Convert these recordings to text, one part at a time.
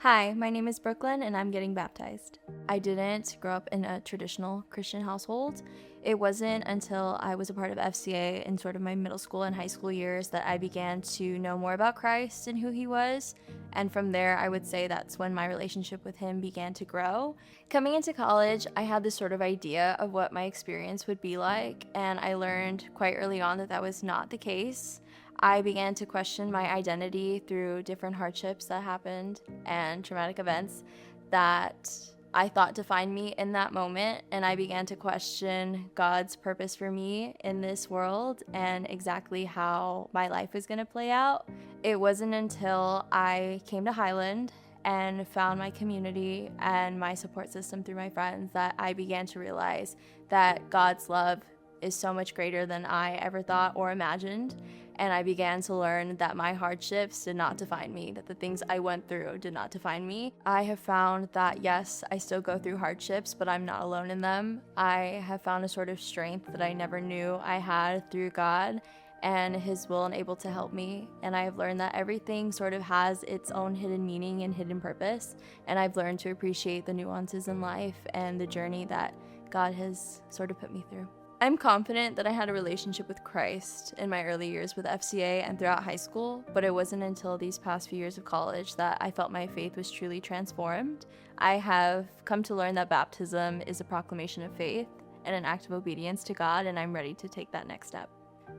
Hi, my name is Brooklyn and I'm getting baptized. I didn't grow up in a traditional Christian household. It wasn't until I was a part of FCA in sort of my middle school and high school years that I began to know more about Christ and who he was. And from there, I would say that's when my relationship with him began to grow. Coming into college, I had this sort of idea of what my experience would be like, and I learned quite early on that that was not the case. I began to question my identity through different hardships that happened and traumatic events that I thought defined me in that moment. And I began to question God's purpose for me in this world and exactly how my life was going to play out. It wasn't until I came to Highland and found my community and my support system through my friends that I began to realize that God's love is so much greater than I ever thought or imagined. And I began to learn that my hardships did not define me, that the things I went through did not define me. I have found that, yes, I still go through hardships, but I'm not alone in them. I have found a sort of strength that I never knew I had through God and his will and able to help me. And I have learned that everything sort of has its own hidden meaning and hidden purpose. And I've learned to appreciate the nuances in life and the journey that God has sort of put me through. I'm confident that I had a relationship with Christ in my early years with FCA and throughout high school, but it wasn't until these past few years of college that I felt my faith was truly transformed. I have come to learn that baptism is a proclamation of faith and an act of obedience to God, and I'm ready to take that next step.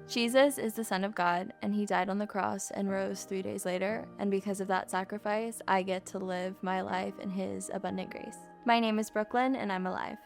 Jesus is the Son of God, and he died on the cross and rose 3 days later, and because of that sacrifice, I get to live my life in his abundant grace. My name is Brooklyn, and I'm alive.